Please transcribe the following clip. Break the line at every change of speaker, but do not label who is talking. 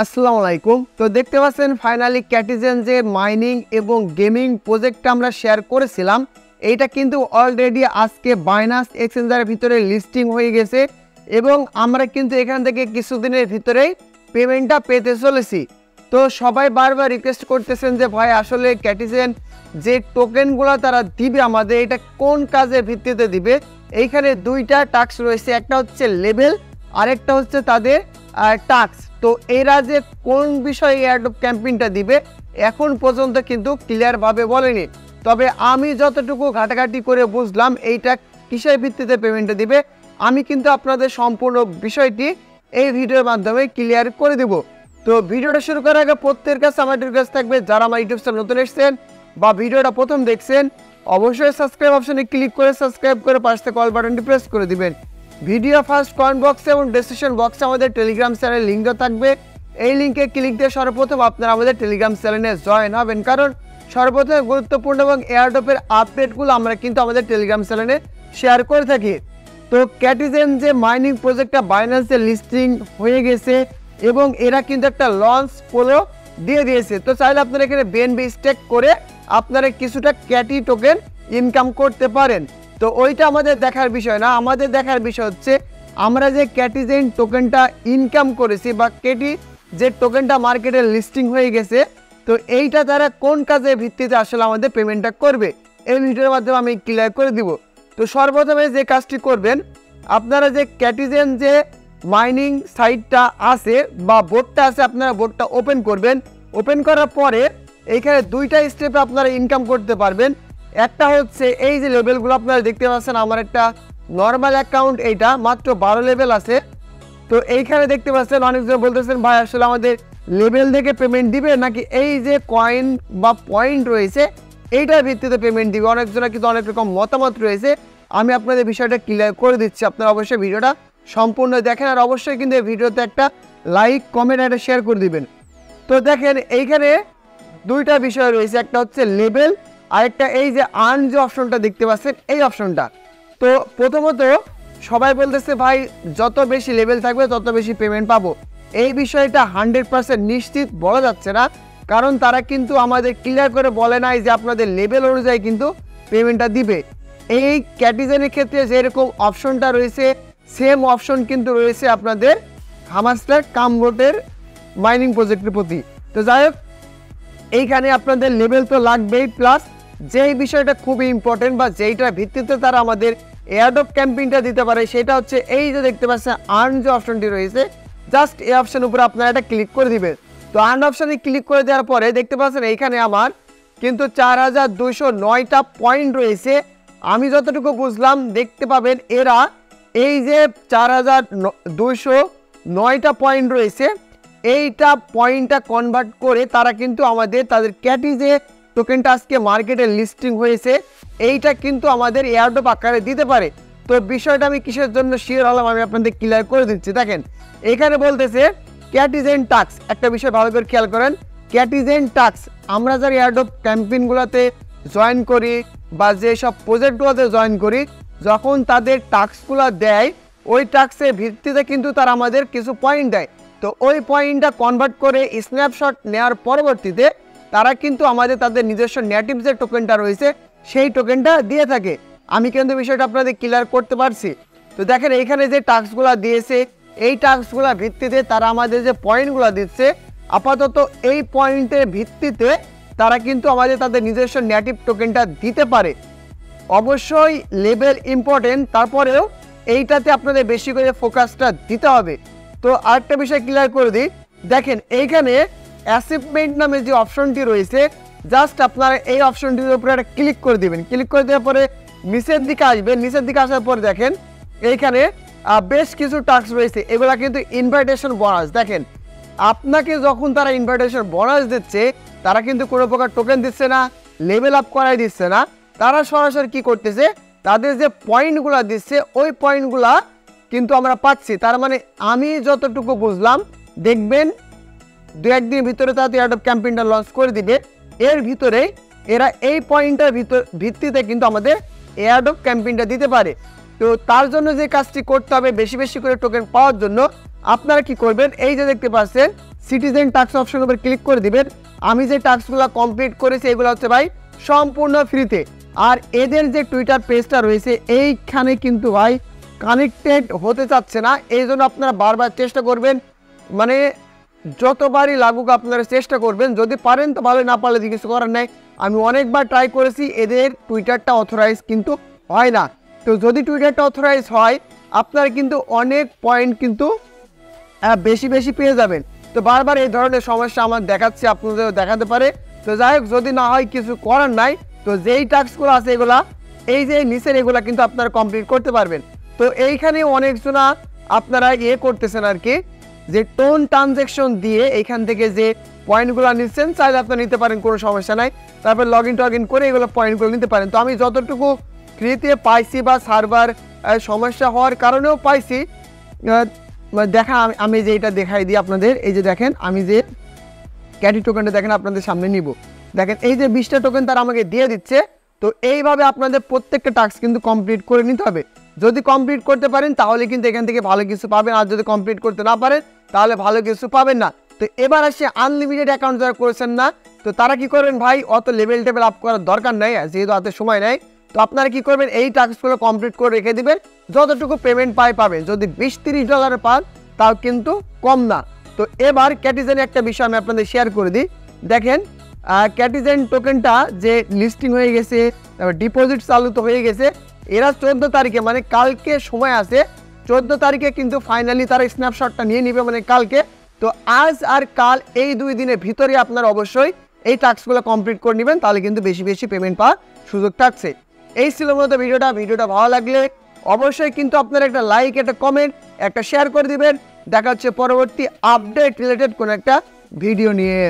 আসসালামু আলাইকুম। তো দেখতে পাচ্ছেন ফাইনালি ক্যাটিজেন যে মাইনিং এবং গেমিং প্রজেক্টটা আমরা শেয়ার করেছিলাম, এইটা কিন্তু অলরেডি আজকে বাইনান্স এক্সচেঞ্জের ভিতরে লিস্টিং হয়ে গেছে এবং আমরা কিন্তু এখান থেকে কিছুদিনের ভিতরেই পেমেন্টটা পেতে চলেছি। তো সবাই বারবার রিকোয়েস্ট করতেছেন যে ভাই আসলে ক্যাটিজেন যে টোকেনগুলো তারা দিবে আমাদের, এটা কোন কাজের ভিত্তিতে দিবে। এইখানে দুইটা টাস্ক রয়েছে, একটা হচ্ছে লেভেল, আরেকটা হচ্ছে তাদের টাস্ক। তো এরা যে কোন বিষয়ে এয়ারড্রপ ক্যাম্পেইনটা দিবে এখন পর্যন্ত কিন্তু ক্লিয়ারভাবে বলেনি। তবে আমি যতটুকু ঘাটাঘাটি করে বুঝলাম এইটা কিসের ভিত্তিতে পেমেন্টটা দিবে, আমি কিন্তু আপনাদের সম্পূর্ণ বিষয়টি এই ভিডিওর মাধ্যমে ক্লিয়ার করে দেব। তো ভিডিওটা শুরু করার আগে প্রত্যেকের কাছে আমার রিকোয়েস্ট থাকবে, যারা আমার ইউটিউব চ্যানেল নতুন এসেছেন বা ভিডিওটা প্রথম দেখছেন অবশ্যই সাবস্ক্রাইব অপশনে ক্লিক করে সাবস্ক্রাইব করে পাশে থেকে অল বাটনটি প্রেস করে দিবেন। ভিডিও ফার্স্ট কমেন্ট বক্সে এবং ডেসক্রিপশন বক্সে আমাদের টেলিগ্রাম চ্যানেলের লিঙ্কও থাকবে। এই লিঙ্কে ক্লিক দিয়ে সর্বপ্রথম আপনারা আমাদের টেলিগ্রাম চ্যানেলে জয়েন হবেন, কারণ সর্বপ্রথম গুরুত্বপূর্ণ এবং এয়ারড্রপের আপডেটগুলো আমরা কিন্তু আমাদের টেলিগ্রাম চ্যানেলে শেয়ার করে থাকি। তো ক্যাটিজেন যে মাইনিং প্রজেক্টটা বাইন্যান্সে লিস্টিং হয়ে গেছে এবং এরা কিন্তু একটা লঞ্চ পোলও দিয়ে দিয়েছে। তো চাইলে আপনারা এখানে বিএনবি স্টেক করে আপনারা কিছুটা ক্যাটি টোকেন ইনকাম করতে পারেন। তো ওইটা আমাদের দেখার বিষয় না, আমাদের দেখার বিষয় হচ্ছে আমরা যে ক্যাটিজেন টোকেনটা ইনকাম করেছি বা ক্যাটি যে টোকেনটা মার্কেটে লিস্টিং হয়ে গেছে, তো এইটা তারা কোন কাজের ভিত্তিতে আসলে আমাদের পেমেন্টটা করবে এই ভিডিওর মাধ্যমে আমি ক্লিয়ার করে দিব। তো সর্বপ্রথমে যে কাজটি করবেন, আপনারা যে ক্যাটিজেন যে মাইনিং সাইটটা আছে বা বোর্ডটা আছে, আপনারা বোর্ডটা ওপেন করবেন। ওপেন করার পরে এইখানে দুইটা স্টেপে আপনারা ইনকাম করতে পারবেন। একটা হচ্ছে এই যে লেভেলগুলো আপনারা দেখতে পাচ্ছেন, আমার একটা নর্মাল অ্যাকাউন্ট, এইটা মাত্র 12 লেভেল আছে। তো এইখানে দেখতে পাচ্ছেন অনেকজন বলতেছেন ভাই আসলে আমাদের লেভেল থেকে পেমেন্ট দিবে নাকি এই যে কয়েন বা পয়েন্ট রয়েছে এইটার ভিত্তিতে পেমেন্ট দিবে। অনেকজনের কিন্তু অনেক রকম মতামত রয়েছে, আমি আপনাদের বিষয়টা ক্লিয়ার করে দিচ্ছি। আপনারা অবশ্যই ভিডিওটা সম্পূর্ণ দেখেন আর অবশ্যই কিন্তু এই ভিডিওতে একটা লাইক কমেন্ট একটা শেয়ার করে দিবেন। তো দেখেন এইখানে দুইটা বিষয় রয়েছে, একটা হচ্ছে লেভেল আর একটা এই যে আর্ন যে অপশনটা দেখতে পাচ্ছেন এই অপশনটা। তো প্রথমত সবাই বলতেছে ভাই যত বেশি লেভেল থাকবে তত বেশি পেমেন্ট পাবো, এই বিষয়টা 100% নিশ্চিত বলা যাচ্ছে না, কারণ তারা কিন্তু আমাদের ক্লিয়ার করে বলে নাই যে আপনাদের লেভেল অনুযায়ী কিন্তু পেমেন্টটা দিবে। এই ক্যাটিজেনের ক্ষেত্রে যেরকম অপশনটা রয়েছে সেম অপশন কিন্তু রয়েছে আপনাদের হামাস্টার কামবোটের মাইনিং প্রজেক্টের প্রতি। তো যাই হোক, এইখানে আপনাদের লেভেল তো লাগবেই, প্লাস যেই বিষয়টা খুবই ইম্পর্টেন্ট বা যেইটার ভিত্তিতে তারা আমাদের এয়ারড্রপ ক্যাম্পেইনটা দিতে পারে সেটা হচ্ছে এই যে দেখতে পাচ্ছেন আর্ন যে অপশনটি রয়েছে, জাস্ট এই অপশনের উপরে আপনারা এটা ক্লিক করে দিবেন। তো আর্ন অপশনে ক্লিক করে দেওয়ার পরে দেখতে পাচ্ছেন এইখানে আমার কিন্তু 4209টা পয়েন্ট রয়েছে। আমি যতটুকু বুঝলাম দেখতে পাবেন এরা এই যে 4209টা পয়েন্ট রয়েছে এইটা পয়েন্টটা কনভার্ট করে তারা কিন্তু আমাদের তাদের ক্যাটি যে টোকেনটা আজকে মার্কেটে লিস্টিং হয়েছে এইটা কিন্তু আমাদের এয়ারড্রপ আকারে দিতে পারে। তো বিষয়টা আমি কিসের জন্য শিওর হলাম আমি আপনাদের ক্লিয়ার করে দিচ্ছি। দেখেন এখানে বলতেছে ক্যাটিজেন টাস্ক, একটা বিষয় ভালো করে খেয়াল করেন, ক্যাটিজেন টাস্ক আমরা যারা এয়ারড্রপ ক্যাম্পেইনগুলোতে জয়েন করি বা যেসব প্রজেক্টগুলোতে জয়েন করি, যখন তাদের টাস্কগুলো দেয় ওই টাস্কের ভিত্তিতে কিন্তু তারা আমাদের কিছু পয়েন্ট দেয়। তো ওই পয়েন্টটা কনভার্ট করে স্ন্যাপশট নেওয়ার পরবর্তীতে তারা কিন্তু আমাদের তাদের নিজস্ব নেটিভ যে টোকেনটা রয়েছে সেই টোকেনটা দিয়ে থাকে। আমি কিন্তু বিষয়টা আপনাদের ক্লিয়ার করতে পারছি। তো দেখেন এইখানে যে টাস্কগুলো দিয়েছে এই টাস্কগুলোর ভিত্তিতে তারা আমাদের যে পয়েন্টগুলো দিচ্ছে, আপাতত এই পয়েন্টের ভিত্তিতে তারা কিন্তু আমাদের তাদের নিজস্ব নেটিভ টোকেনটা দিতে পারে। অবশ্যই লেভেল ইম্পর্টেন্ট, তারপরেও এইটাতে আপনাদের বেশি করে ফোকাসটা দিতে হবে। তো আরেকটা বিষয় ক্লিয়ার করে দিই, দেখেন এইখানে অ্যাচিভমেন্ট নামে যে অপশনটি রয়েছে, জাস্ট আপনারা এই অপশনটির উপরে একটা ক্লিক করে দিবেন। ক্লিক করে দেওয়ার পরে নিচের দিকে আসবেন, নিচের দিকে আসার পরে দেখেন এইখানে বেশ কিছু টাস্ক রয়েছে, এগুলা কিন্তু ইনভাইটেশন বোনাস। দেখেন আপনাকে যখন তারা ইনভাইটেশন বোনাস দিচ্ছে তারা কিন্তু কোনো প্রকার টোকেন দিচ্ছে না, লেভেল আপ করাই দিচ্ছে না, তারা সরাসরি কি করতেছে তাদের যে পয়েন্টগুলো দিচ্ছে ওই পয়েন্টগুলা কিন্তু আমরা পাচ্ছি। তার মানে আমি যতটুকু বুঝলাম দেখবেন 2-1 দিনের ভিতরে তাদের এয়ারড্রপ ক্যাম্পেইনটা লঞ্চ করে দিবে, এর ভিতরে এরা এই পয়েন্টের ভিত্তিতে কিন্তু আমাদের এয়ারড্রপ ক্যাম্পেইনটা দিতে পারে। তো তার জন্য যে কাজটি করতে হবে বেশি বেশি করে টোকেন পাওয়ার জন্য আপনারা কি করবেন, এই যে দেখতে পাচ্ছেন সিটিজেন টাস্ক অপশনের উপর ক্লিক করে দিবেন। আমি যে টাস্কগুলো কমপ্লিট করেছি এগুলো হচ্ছে ভাই সম্পূর্ণ ফ্রিতে। আর এদের যে টুইটার পেজটা রয়েছে এইখানে কিন্তু ভাই কানেক্টেড হতে চাচ্ছে না, এই জন্য আপনারা বারবার চেষ্টা করবেন, মানে যতবারই লাগুক আপনারা চেষ্টা করবেন, যদি পারেন তো ভালো, না পারলে কিছু করার নেই। আমি অনেকবার ট্রাই করেছি, এদের টুইটারটা অথরাইজ কিন্তু হয় না। তো যদি টুইটারটা অথরাইজ হয় আপনারা কিন্তু অনেক পয়েন্ট কিন্তু বেশি বেশি পেয়ে যাবেন। তো বারবার এই ধরনের সমস্যা আমার দেখাচ্ছে, আপনাদেরও দেখাতে পারে। তো যাই হোক, যদি না হয় কিছু করার নাই। তো যেই টাস্কগুলো আছে এগুলা এই যে নিচের এগুলা কিন্তু আপনারা কমপ্লিট করতে পারবেন। তো এইখানে অনেকজনা আপনারা করতেছেন আর কি, যে টোন ট্রানজ্যাকশন দিয়ে এইখান থেকে যে পয়েন্টগুলো নিচ্ছেন, চাইলে আপনারা নিতে পারেন, কোনো সমস্যা নাই। তারপর লগ ইন করে এগুলো পয়েন্টগুলো নিতে পারেন। তো আমি যতটুকু ফ্রিতে পাইছি বা সার্ভার সমস্যা হওয়ার কারণেও পাইছি, দেখা আমি যে এটা দেখাই দিই আপনাদের। এই যে দেখেন, আমি যে ক্যাটি টোকেনটা দেখেন আপনাদের সামনে নিব, দেখেন এই যে 20টা টোকেন তারা আমাকে দিয়ে দিচ্ছে। তো এইভাবে আপনাদের প্রত্যেকটা টাস্ক কিন্তু কমপ্লিট করে নিতে হবে। যদি কমপ্লিট করতে পারেন তাহলে কিন্তু এখান থেকে ভালো কিছু পাবেন, আর যদি কমপ্লিট করতে না পারেন তাহলে ভালো কিছু পাবেন না। তো এবার আসে আনলিমিটেড অ্যাকাউন্ট যারা করেছেন না, তো তারা কি করবেন ভাই, অত লেভেল টেভেল আপ করার দরকার নাই, যেহেতু হাতে সময় নেই। তো আপনারা কি করবেন, এই টাস্কগুলো কমপ্লিট করে রেখে দিবেন, যতটুকু পেমেন্ট পাবেন। যদি $20-30 পান তাও কিন্তু কম না। তো এবার ক্যাটিজেনের একটা বিষয় আমি আপনাদের শেয়ার করে দিই। দেখেন ক্যাটিজেন টোকেনটা যে লিস্টিং হয়ে গেছে, তারপর ডিপোজিট চালু তো হয়ে গেছে। এরা 14 তারিখে, মানে কালকে সময় আছে, 14 তারিখে কিন্তু ফাইনালি তারা স্ন্যাপশটটা নিয়ে নিবে, মানে কালকে। তো আজ আর কাল এই 2 দিনের ভিতরে আপনারা অবশ্যই এই টাস্কগুলো কমপ্লিট করে নেবেন, তাহলে কিন্তু বেশি বেশি পেমেন্ট পাওয়ার সুযোগ থাকছে। এই ছিল মূলত ভিডিওটা ভালো লাগলে অবশ্যই কিন্তু আপনারা একটা লাইক, একটা কমেন্ট, একটা শেয়ার করে দিবেন। দেখা হচ্ছে পরবর্তী আপডেট রিলেটেড কোনো একটা ভিডিও নিয়ে।